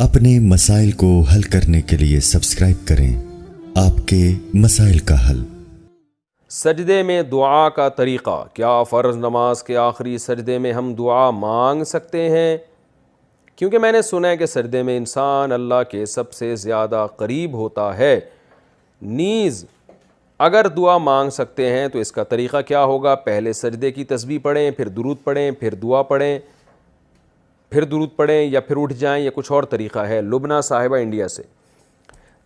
اپنے مسائل کو حل کرنے کے لیے سبسکرائب کریں آپ کے مسائل کا حل۔ سجدے میں دعا کا طریقہ، کیا فرض نماز کے آخری سجدے میں ہم دعا مانگ سکتے ہیں؟ کیونکہ میں نے سنا ہے کہ سجدے میں انسان اللہ کے سب سے زیادہ قریب ہوتا ہے۔ نیز اگر دعا مانگ سکتے ہیں تو اس کا طریقہ کیا ہوگا؟ پہلے سجدے کی تسبیح پڑھیں، پھر درود پڑھیں، پھر دعا پڑھیں، پھر درود پڑھیں، یا پھر اٹھ جائیں، یا کچھ اور طریقہ ہے؟ لبنہ صاحبہ انڈیا سے۔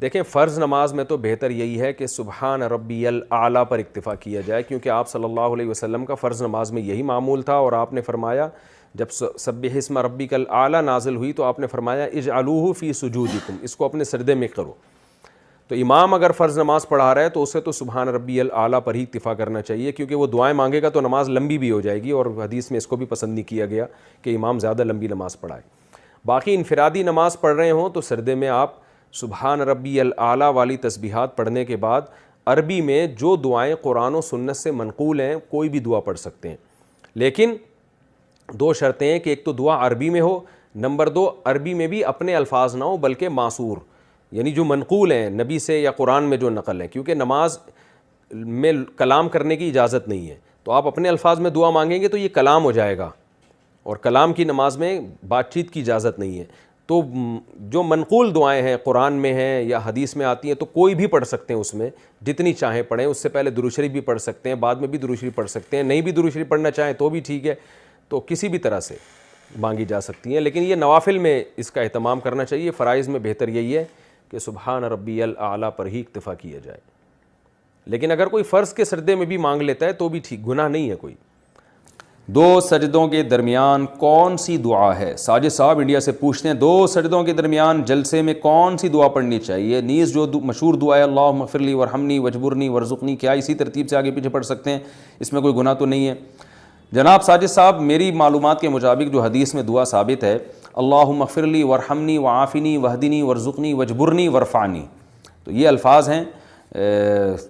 دیکھیں، فرض نماز میں تو بہتر یہی ہے کہ سبحان ربی الاعلیٰ پر اکتفا کیا جائے، کیونکہ آپ صلی اللہ علیہ وسلم کا فرض نماز میں یہی معمول تھا، اور آپ نے فرمایا جب سبح اسم ربک الاعلیٰ نازل ہوئی تو آپ نے فرمایا اجعلوہ فی سجودکم، اس کو اپنے سجدے میں کرو۔ تو امام اگر فرض نماز پڑھا رہا ہے تو اسے تو سبحان ربی الاعلیٰ پر ہی اکتفا کرنا چاہیے، کیونکہ وہ دعائیں مانگے گا تو نماز لمبی بھی ہو جائے گی، اور حدیث میں اس کو بھی پسند نہیں کیا گیا کہ امام زیادہ لمبی نماز پڑھائے۔ باقی انفرادی نماز پڑھ رہے ہوں تو سجدے میں آپ سبحان ربی الاعلیٰ والی تسبیحات پڑھنے کے بعد عربی میں جو دعائیں قرآن و سنت سے منقول ہیں کوئی بھی دعا پڑھ سکتے ہیں، لیکن دو شرطیں ہیں کہ ایک تو دعا عربی میں ہو، نمبر دو عربی میں بھی اپنے الفاظ نہ ہو بلکہ معصور، یعنی جو منقول ہیں نبی سے یا قرآن میں جو نقل ہے، کیونکہ نماز میں کلام کرنے کی اجازت نہیں ہے، تو آپ اپنے الفاظ میں دعا مانگیں گے تو یہ کلام ہو جائے گا، اور کلام کی نماز میں بات چیت کی اجازت نہیں ہے۔ تو جو منقول دعائیں ہیں قرآن میں ہیں یا حدیث میں آتی ہیں تو کوئی بھی پڑھ سکتے ہیں، اس میں جتنی چاہیں پڑھیں، اس سے پہلے درود شریف بھی پڑھ سکتے ہیں، بعد میں بھی درود شریف پڑھ سکتے ہیں، نہیں بھی درود شریف پڑھنا چاہیں تو بھی ٹھیک ہے، تو کسی بھی طرح سے مانگی جا سکتی ہیں، لیکن یہ نوافل میں اس کا اہتمام کرنا چاہیے۔ فرائض میں بہتر یہی ہے کہ سبحان ربی الاعلیٰ پر ہی اکتفا کیا جائے، لیکن اگر کوئی فرض کے سجدے میں بھی مانگ لیتا ہے تو بھی ٹھیک، گناہ نہیں ہے کوئی۔ دو سجدوں کے درمیان کون سی دعا ہے؟ ساجد صاحب انڈیا سے پوچھتے ہیں دو سجدوں کے درمیان جلسے میں کون سی دعا پڑھنی چاہیے؟ نیز جو مشہور دعا ہے اللہم اغفر لی ورحمنی وجبرنی ورزقنی، کیا اسی ترتیب سے آگے پیچھے پڑھ سکتے ہیں؟ اس میں کوئی گناہ تو نہیں ہے؟ جناب ساجد صاحب، میری معلومات کے مطابق جو حدیث میں دعا ثابت ہے اللہم اغفر لی ورحمنی وعافنی وہدنی ورزقنی وجبرنی ورفعنی، تو یہ الفاظ ہیں،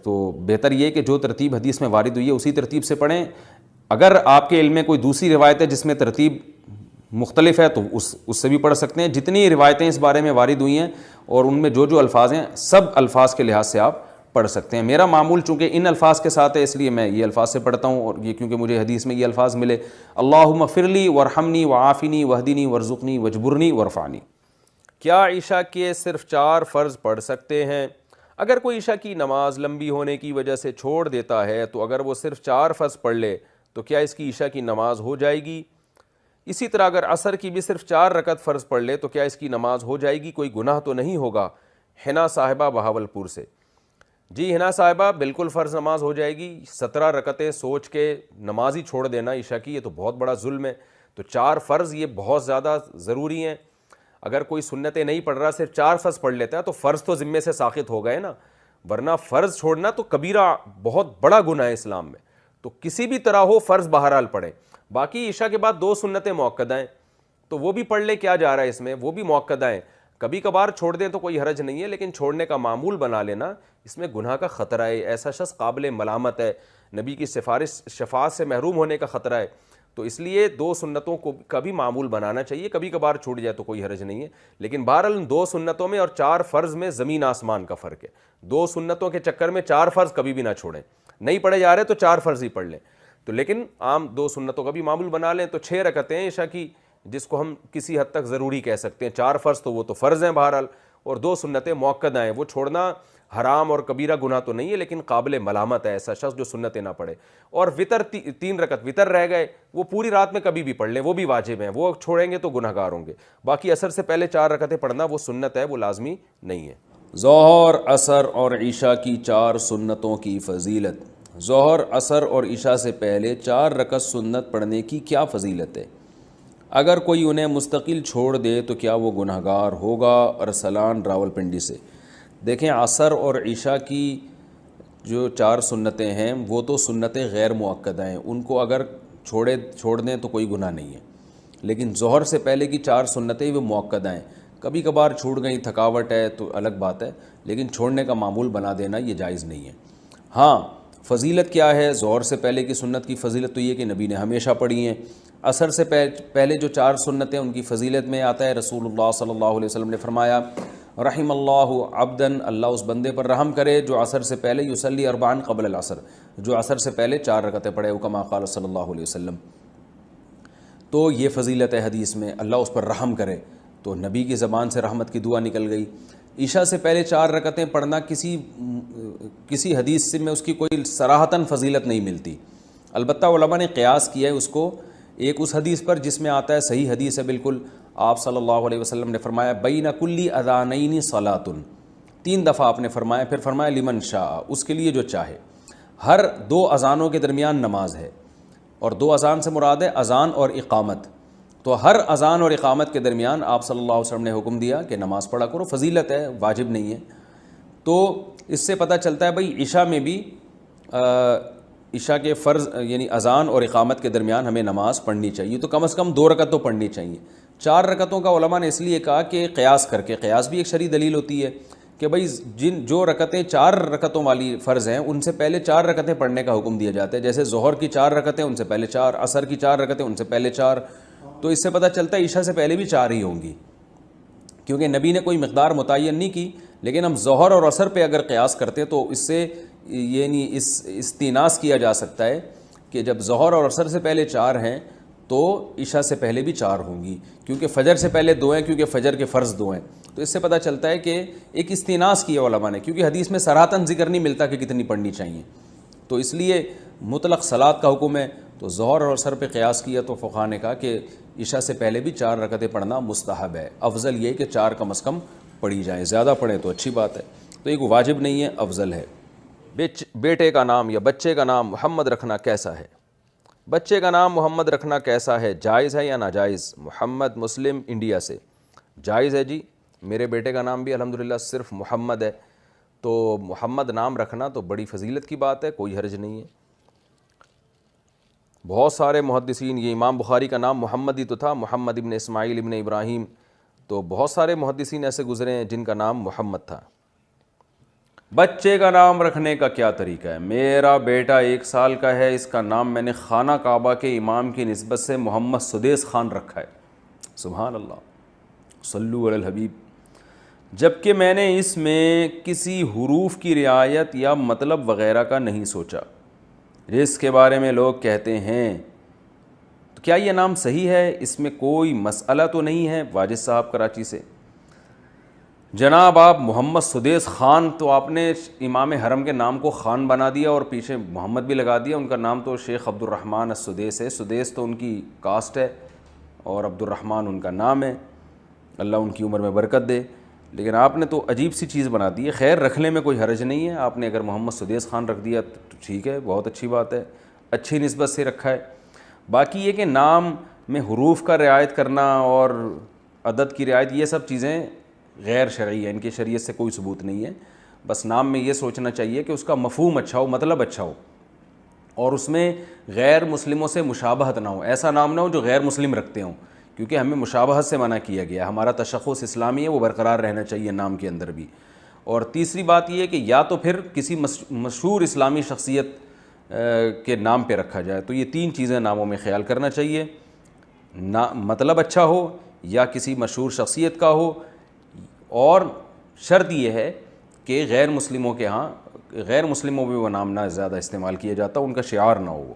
تو بہتر یہ کہ جو ترتیب حدیث میں وارد ہوئی ہے اسی ترتیب سے پڑھیں۔ اگر آپ کے علم میں کوئی دوسری روایت ہے جس میں ترتیب مختلف ہے تو اس سے بھی پڑھ سکتے ہیں۔ جتنی روایتیں اس بارے میں وارد ہوئی ہیں اور ان میں جو جو الفاظ ہیں سب الفاظ کے لحاظ سے آپ پڑھ سکتے ہیں۔ میرا معمول چونکہ ان الفاظ کے ساتھ ہے اس لیے میں یہ الفاظ سے پڑھتا ہوں، اور یہ کیونکہ مجھے حدیث میں یہ الفاظ ملے اللہم اغفر لی ورحمنی وعافنی وہدنی ورزقنی وجبرنی ورفعنی۔ کیا عشاء کے صرف 4 فرض پڑھ سکتے ہیں؟ اگر کوئی عشاء کی نماز لمبی ہونے کی وجہ سے چھوڑ دیتا ہے تو اگر وہ صرف 4 فرض پڑھ لے تو کیا اس کی عشاء کی نماز ہو جائے گی؟ اسی طرح اگر عصر کی بھی صرف 4 رکعت فرض پڑھ لے تو کیا اس کی نماز ہو جائے گی؟ کوئی گناہ تو نہیں ہوگا؟ حنا صاحبہ بہاولپور سے۔ جی حنا صاحبہ، بالکل فرض نماز ہو جائے گی۔ 17 رکعتیں سوچ کے نماز ہی چھوڑ دینا عشاء کی، یہ تو بہت بڑا ظلم ہے۔ تو 4 فرض یہ بہت زیادہ ضروری ہیں۔ اگر کوئی سنتیں نہیں پڑھ رہا، صرف 4 فرض پڑھ لیتا ہے تو فرض تو ذمے سے ساقط ہو گئے نا، ورنہ فرض چھوڑنا تو کبیرہ بہت بڑا گناہ ہے اسلام میں۔ تو کسی بھی طرح ہو فرض بہرحال پڑھیں۔ باقی عشاء کے بعد 2 سنتیں مؤکدہ ہیں تو وہ بھی پڑھ لے، کیا جا رہا ہے اس میں، وہ بھی مؤکدہ ہیں، کبھی کبھار چھوڑ دیں تو کوئی حرج نہیں ہے، لیکن چھوڑنے کا معمول بنا لینا اس میں گناہ کا خطرہ ہے، ایسا شخص قابل ملامت ہے، نبی کی شفاعت سے محروم ہونے کا خطرہ ہے، تو اس لیے 2 سنتوں کو کا بھی معمول بنانا چاہیے، کبھی کبھار چھوٹ جائے تو کوئی حرج نہیں ہے، لیکن بہرحال ان 2 سنتوں میں اور 4 فرض میں زمین آسمان کا فرق ہے۔ 2 سنتوں کے چکر میں 4 فرض کبھی بھی نہ چھوڑیں، نہیں پڑھے جا رہے تو 4 فرض ہی پڑھ لیں، تو لیکن عام 2 سنتوں کا بھی معمول بنا لیں۔ تو 6 رکعتیں ہیں عشاء کی، جس کو ہم کسی حد تک ضروری کہہ سکتے ہیں، 4 فرض تو وہ تو فرض ہیں بہرحال، اور 2 سنتیں مؤکدہ ہیں، وہ چھوڑنا حرام اور کبیرہ گناہ تو نہیں ہے، لیکن قابل ملامت ہے ایسا شخص جو سنتیں نہ پڑھے۔ اور وطر 3 رکعت وطر رہ گئے، وہ پوری رات میں کبھی بھی پڑھ لیں، وہ بھی واجب ہیں، وہ چھوڑیں گے تو گناہ گار ہوں گے۔ باقی عصر سے پہلے 4 رکعتیں پڑھنا وہ سنت ہے، وہ لازمی نہیں ہے۔ ظہر، عصر اور عشاء کی 4 سنتوں کی فضیلت۔ ظہر، عصر اور عشاء سے پہلے 4 رکعت سنت پڑھنے کی کیا فضیلت ہے؟ اگر کوئی انہیں مستقل چھوڑ دے تو کیا وہ گناہ گار ہوگا؟ ارسلان راولپنڈی سے۔ دیکھیں، عصر اور عشاء کی جو 4 سنتیں ہیں وہ تو سنتیں غیر مؤکدہ ہیں، ان کو اگر چھوڑ دیں تو کوئی گناہ نہیں ہے، لیکن ظہر سے پہلے کی 4 سنتیں وہ مؤکدہ ہیں، کبھی کبھار چھوٹ گئیں، تھکاوٹ ہے تو الگ بات ہے، لیکن چھوڑنے کا معمول بنا دینا یہ جائز نہیں ہے۔ ہاں، فضیلت کیا ہے؟ ظہر سے پہلے کی سنت کی فضیلت تو یہ کہ نبی نے ہمیشہ پڑھی ہیں، عصر سے پہلے جو 4 سنتیں ان کی فضیلت میں آتا ہے، رسول اللہ صلی اللہ علیہ وسلم نے فرمایا رحم اللہ عبدن، اللہ اس بندے پر رحم کرے جو عصر سے پہلے یصلی 4 قبل العصر، جو عصر سے پہلے 4 رکعتیں پڑھے، وہ کما قال صلی اللہ علیہ وسلم۔ تو یہ فضیلت ہے حدیث میں، اللہ اس پر رحم کرے، تو نبی کی زبان سے رحمت کی دعا نکل گئی۔ عشاء سے پہلے 4 رکعتیں پڑھنا کسی حدیث سے میں اس کی کوئی صراحتاً فضیلت نہیں ملتی، البتہ علماء نے قیاس کیا ہے اس کو ایک اس حدیث پر جس میں آتا ہے، صحیح حدیث ہے بالکل، آپ صلی اللہ علیہ وسلم نے فرمایا بین کل اذانین صلاۃ، 3 دفعہ آپ نے فرمایا، پھر فرمایا لمن شاء، اس کے لیے جو چاہے۔ ہر 2 اذانوں کے درمیان نماز ہے، اور 2 اذان سے مراد ہے اذان اور اقامت، تو ہر اذان اور اقامت کے درمیان آپ صلی اللہ علیہ وسلم نے حکم دیا کہ نماز پڑھا کرو، فضیلت ہے، واجب نہیں ہے۔ تو اس سے پتہ چلتا ہے بھئی عشاء میں بھی عشاء کے فرض یعنی اذان اور اقامت کے درمیان ہمیں نماز پڑھنی چاہیے، تو کم از کم 2 رکعت تو پڑھنی چاہیے۔ 4 رکعتوں کا علماء نے اس لیے کہا کہ قیاس کر کے، قیاس بھی ایک شرعی دلیل ہوتی ہے کہ بھئی جو رکعتیں 4 رکعتوں والی فرض ہیں ان سے پہلے 4 رکعتیں پڑھنے کا حکم دیا جاتا ہے، جیسے ظہر کی 4 رکعتیں ان سے پہلے 4، عصر کی 4 رکعتیں ان سے پہلے 4، تو اس سے پتہ چلتا ہے عشاء سے پہلے بھی 4 ہی ہوں گی، کیونکہ نبی نے کوئی مقدار متعین نہیں کی۔ لیکن ہم ظہر اور عصر پہ اگر قیاس کرتے تو اس سے یعنی استیناس کیا جا سکتا ہے کہ جب ظہر اور عصر سے پہلے 4 ہیں تو عشاء سے پہلے بھی 4 ہوں گی، کیونکہ فجر سے پہلے 2 ہیں، کیونکہ فجر کے فرض 2 ہیں، تو اس سے پتہ چلتا ہے کہ ایک استیناس کیا علماء نے، کیونکہ حدیث میں صراحتاً ذکر نہیں ملتا کہ کتنی پڑھنی چاہیے، تو اس لیے مطلق صلاۃ کا حکم ہے، تو ظہر اور عصر پہ قیاس کیا تو فقہاء نے کہا کہ عشاء سے پہلے بھی 4 رکعتیں پڑھنا مستحب ہے، افضل یہ کہ 4 کم از کم پڑھی جائیں، زیادہ پڑھیں تو اچھی بات ہے، تو ایک واجب نہیں ہے، افضل ہے۔ بیٹے کا نام یا بچے کا نام محمد رکھنا کیسا ہے؟ بچے کا نام محمد رکھنا کیسا ہے، جائز ہے یا ناجائز؟ محمد مسلم انڈیا سے، جائز ہے جی، میرے بیٹے کا نام بھی الحمدللہ صرف محمد ہے، تو محمد نام رکھنا تو بڑی فضیلت کی بات ہے، کوئی حرج نہیں ہے۔ بہت سارے محدثین، یہ امام بخاری کا نام محمد ہی تو تھا، محمد ابن اسماعیل ابن ابراہیم، تو بہت سارے محدثین ایسے گزرے ہیں جن کا نام محمد تھا۔ بچے کا نام رکھنے کا کیا طریقہ ہے؟ میرا بیٹا 1 سال کا ہے، اس کا نام میں نے خانہ کعبہ کے امام کی نسبت سے محمد سدیس خان رکھا ہے، سبحان اللہ، صلو علی الحبیب، جبکہ میں نے اس میں کسی حروف کی رعایت یا مطلب وغیرہ کا نہیں سوچا۔ جس کے بارے میں لوگ کہتے ہیں تو کیا یہ نام صحیح ہے؟ اس میں کوئی مسئلہ تو نہیں ہے؟ واجد صاحب کراچی سے، جناب آپ محمد سدیس خان، تو آپ نے امام حرم کے نام کو خان بنا دیا اور پیچھے محمد بھی لگا دیا، ان کا نام تو شیخ عبد الرحمن السدیس ہے، سدیس تو ان کی کاسٹ ہے اور عبد الرحمن ان کا نام ہے، اللہ ان کی عمر میں برکت دے، لیکن آپ نے تو عجیب سی چیز بنا دی ہے۔ خیر رکھنے میں کوئی حرج نہیں ہے، آپ نے اگر محمد سدیس خان رکھ دیا تو ٹھیک ہے، بہت اچھی بات ہے، اچھی نسبت سے رکھا ہے۔ باقی یہ کہ نام میں حروف کا رعایت کرنا اور عدد کی رعایت، یہ سب چیزیں غیر شرعی ہیں، ان کی شریعت سے کوئی ثبوت نہیں ہے، بس نام میں یہ سوچنا چاہیے کہ اس کا مفہوم اچھا ہو، مطلب اچھا ہو، اور اس میں غیر مسلموں سے مشابہت نہ ہو، ایسا نام نہ ہو جو غیر مسلم رکھتے ہوں، کیونکہ ہمیں مشابہت سے منع کیا گیا، ہمارا تشخص اسلامی ہے، وہ برقرار رہنا چاہیے نام کے اندر بھی۔ اور تیسری بات یہ ہے کہ یا تو پھر کسی مشہور اسلامی شخصیت کے نام پہ رکھا جائے، تو یہ 3 چیزیں ناموں میں خیال کرنا چاہیے، مطلب اچھا ہو یا کسی مشہور شخصیت کا ہو، اور شرط یہ ہے کہ غیر مسلموں کے ہاں، غیر مسلموں میں وہ نام نہ زیادہ استعمال کیا جاتا، ان کا شعار نہ ہو وہ۔